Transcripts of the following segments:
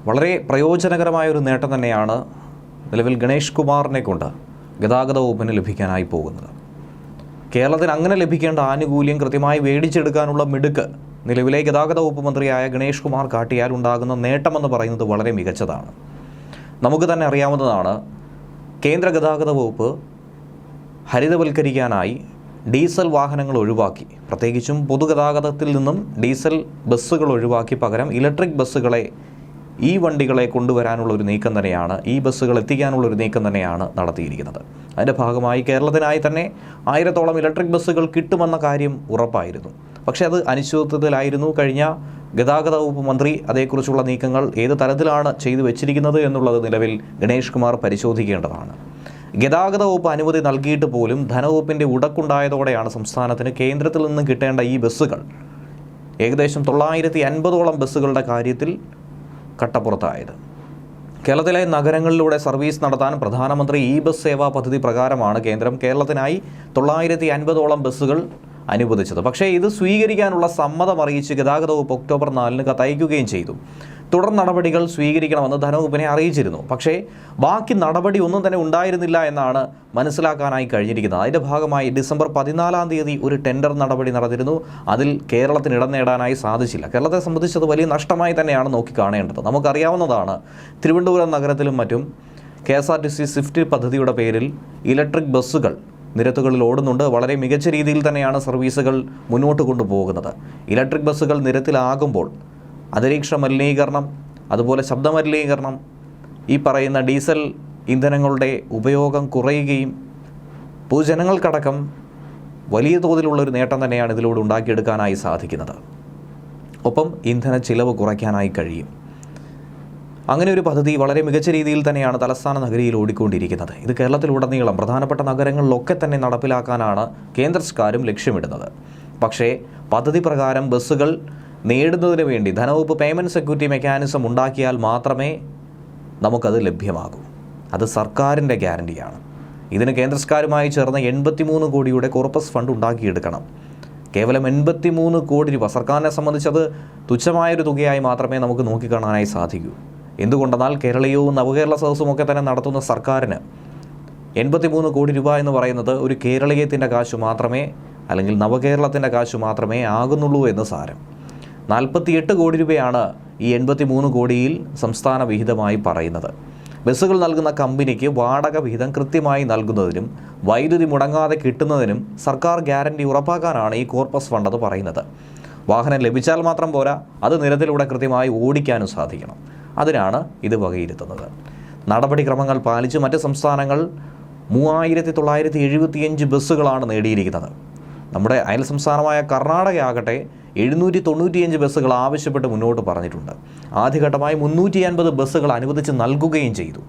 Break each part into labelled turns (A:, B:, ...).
A: വളരെ പ്രയോജനകരമായൊരു നേട്ടം തന്നെയാണ് നിലവിൽ ഗണേഷ് കുമാറിനെ കൊണ്ട് ഗതാഗത വകുപ്പിന് ലഭിക്കാനായി പോകുന്നത്. കേരളത്തിന് അങ്ങനെ ലഭിക്കേണ്ട ആനുകൂല്യം കൃത്യമായി മേടിച്ചെടുക്കാനുള്ള മിടുക്ക് നിലവിലെ ഗതാഗത വകുപ്പ് മന്ത്രിയായ ഗണേഷ് കുമാർ കാട്ടിയാൽ ഉണ്ടാകുന്ന നേട്ടമെന്ന് പറയുന്നത് വളരെ മികച്ചതാണ്. നമുക്ക് തന്നെ അറിയാവുന്നതാണ്, കേന്ദ്ര ഗതാഗത വകുപ്പ് ഹരിതവൽക്കരിക്കാനായി ഡീസൽ വാഹനങ്ങൾ ഒഴിവാക്കി, പ്രത്യേകിച്ചും പൊതുഗതാഗതത്തിൽ നിന്നും ഡീസൽ ബസ്സുകൾ ഒഴിവാക്കി പകരം ഇലക്ട്രിക് ബസ്സുകളെ, ഈ വണ്ടികളെ കൊണ്ടുവരാനുള്ള ഒരു നീക്കം തന്നെയാണ്, ഈ ബസ്സുകൾ എത്തിക്കാനുള്ള ഒരു നീക്കം തന്നെയാണ് നടത്തിയിരിക്കുന്നത്. അതിൻ്റെ ഭാഗമായി കേരളത്തിനായി തന്നെ 1000-ഓളം ഇലക്ട്രിക് ബസ്സുകൾ കിട്ടുമെന്ന കാര്യം ഉറപ്പായിരുന്നു. പക്ഷേ അത് അനിശ്ചിതത്വത്തിലായിരുന്നു. കഴിഞ്ഞ ഗതാഗത വകുപ്പ് മന്ത്രി അതേക്കുറിച്ചുള്ള നീക്കങ്ങൾ ഏത് തരത്തിലാണ് ചെയ്തു വെച്ചിരിക്കുന്നത് എന്നുള്ളത് നിലവിൽ ഗണേഷ് കുമാർ പരിശോധിക്കേണ്ടതാണ്. ഗതാഗത വകുപ്പ് അനുമതി നൽകിയിട്ട് പോലും ധനവകുപ്പിൻ്റെ ഉടക്കുണ്ടായതോടെയാണ് സംസ്ഥാനത്തിന് കേന്ദ്രത്തിൽ നിന്നും കിട്ടേണ്ട ഈ ബസ്സുകൾ ഏകദേശം 950-ഓളം ബസ്സുകളുടെ കാര്യത്തിൽ കട്ടപ്പുറത്തായത്. കേരളത്തിലെ നഗരങ്ങളിലൂടെ സർവീസ് നടത്താൻ പ്രധാനമന്ത്രി ഇ ബസ് സേവാ പദ്ധതി പ്രകാരമാണ് കേന്ദ്രം കേരളത്തിനായി 950-ഓളം ബസ്സുകൾ അനുവദിച്ചത്. പക്ഷേ ഇത് സ്വീകരിക്കാനുള്ള സമ്മതം അറിയിച്ച് ഗതാഗത വകുപ്പ് ഒക്ടോബർ 4-ന് കത്തയക്കുകയും ചെയ്തു. തുടർ നടപടികൾ സ്വീകരിക്കണമെന്ന് ധനവകുപ്പിനെ അറിയിച്ചിരുന്നു. പക്ഷേ ബാക്കി നടപടി ഒന്നും തന്നെ ഉണ്ടായിരുന്നില്ല എന്നാണ് മനസ്സിലാക്കാനായി കഴിഞ്ഞിരിക്കുന്നത്. അതിൻ്റെ ഭാഗമായി ഡിസംബർ 14-ാം തീയതി ഒരു ടെൻഡർ നടപടി നടന്നിരുന്നു. അതിൽ കേരളത്തിന് ഇടം നേടാനായി സാധിച്ചില്ല. കേരളത്തെ സംബന്ധിച്ചത് വലിയ നഷ്ടമായി തന്നെയാണ് നോക്കിക്കാണേണ്ടത്. നമുക്കറിയാവുന്നതാണ്, തിരുവനന്തപുരം നഗരത്തിലും മറ്റും KSRTC സ്വിഫ്റ്റ് പദ്ധതിയുടെ പേരിൽ ഇലക്ട്രിക് ബസ്സുകൾ നിരത്തുകളിൽ ഓടുന്നുണ്ട്. വളരെ മികച്ച രീതിയിൽ തന്നെയാണ് സർവീസുകൾ മുന്നോട്ട് കൊണ്ടുപോകുന്നത്. ഇലക്ട്രിക് ബസ്സുകൾ നിരത്തിലാകുമ്പോൾ അന്തരീക്ഷ മലിനീകരണം, അതുപോലെ ശബ്ദമലിനീകരണം, ഈ പറയുന്ന ഡീസൽ ഇന്ധനങ്ങളുടെ ഉപയോഗം കുറയുകയും പൊതുജനങ്ങൾക്കടക്കം വലിയ തോതിലുള്ളൊരു നേട്ടം തന്നെയാണ് ഇതിലൂടെ ഉണ്ടാക്കിയെടുക്കാനായി സാധിക്കുന്നത്. ഒപ്പം ഇന്ധന ചിലവ് കുറയ്ക്കാനായി കഴിയും. അങ്ങനെ ഒരു പദ്ധതി വളരെ മികച്ച രീതിയിൽ തന്നെയാണ് തലസ്ഥാന നഗരിയിൽ ഓടിക്കൊണ്ടിരിക്കുന്നത്. ഇത് കേരളത്തിലുടനീളം പ്രധാനപ്പെട്ട നഗരങ്ങളിലൊക്കെ തന്നെ നടപ്പിലാക്കാനാണ് കേന്ദ്ര സർക്കാരും ലക്ഷ്യമിടുന്നത്. പക്ഷേ പദ്ധതി പ്രകാരം ബസ്സുകൾ നേടുന്നതിന് വേണ്ടി ധനവകുപ്പ് പേയ്മെൻറ്റ് സെക്യൂരിറ്റി മെക്കാനിസം ഉണ്ടാക്കിയാൽ മാത്രമേ നമുക്കത് ലഭ്യമാകൂ. അത് സർക്കാരിൻ്റെ ഗ്യാരണ്ടിയാണ്. ഇതിന് കേന്ദ്ര സർക്കാരുമായി ചേർന്ന് 83 കോടിയുടെ കോർപ്പസ് ഫണ്ട് ഉണ്ടാക്കിയെടുക്കണം. കേവലം 83 കോടി രൂപ സർക്കാരിനെ സംബന്ധിച്ചത് തുച്ഛമായൊരു തുകയായി മാത്രമേ നമുക്ക് നോക്കിക്കാണാനായി സാധിക്കൂ. എന്തുകൊണ്ടെന്നാൽ കേരളീയവും നവകേരള സദസ്സും ഒക്കെ തന്നെ നടത്തുന്ന സർക്കാരിന് 83 കോടി രൂപ എന്ന് പറയുന്നത് ഒരു കേരളീയത്തിൻ്റെ കാശ് മാത്രമേ, അല്ലെങ്കിൽ നവകേരളത്തിൻ്റെ കാശ് മാത്രമേ ആകുന്നുള്ളൂ എന്ന് സാരം. 48 കോടി രൂപയാണ് ഈ 83 കോടിയിൽ സംസ്ഥാന വിഹിതമായി പറയുന്നത്. ബസ്സുകൾ നൽകുന്ന കമ്പനിക്ക് വാടക വിഹിതം കൃത്യമായി നൽകുന്നതിനും വൈദ്യുതി മുടങ്ങാതെ കിട്ടുന്നതിനും സർക്കാർ ഗ്യാരണ്ടി ഉറപ്പാക്കാനാണ് ഈ കോർപ്പസ് ഫണ്ട് എന്ന് പറയുന്നത്. വാഹനം ലഭിച്ചാൽ മാത്രം പോരാ, അത് നിരത്തിലൂടെ കൃത്യമായി ഓടിക്കാനും സാധിക്കണം. അതിനാണ് ഇത് വകയിരുത്തുന്നത്. നടപടിക്രമങ്ങൾ പാലിച്ച് മറ്റ് സംസ്ഥാനങ്ങൾ 3975 ബസ്സുകളാണ് നേടിയിരിക്കുന്നത്. നമ്മുടെ അയൽ സംസ്ഥാനമായ കർണാടക ആകട്ടെ 795 ബസ്സുകൾ ആവശ്യപ്പെട്ട് മുന്നോട്ട് പറഞ്ഞിട്ടുണ്ട്. ആദ്യഘട്ടമായി 350 ബസ്സുകൾ അനുവദിച്ച് നൽകുകയും ചെയ്തു.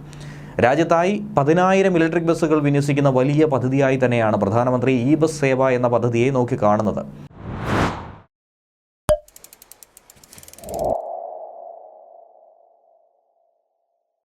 A: രാജ്യത്തായി 10,000 ഇലക്ട്രിക് ബസ്സുകൾ വിന്യസിക്കുന്ന വലിയ പദ്ധതിയായി തന്നെയാണ് പ്രധാനമന്ത്രി ഇ ബസ് സേവ എന്ന പദ്ധതിയെ നോക്കി കാണുന്നത്.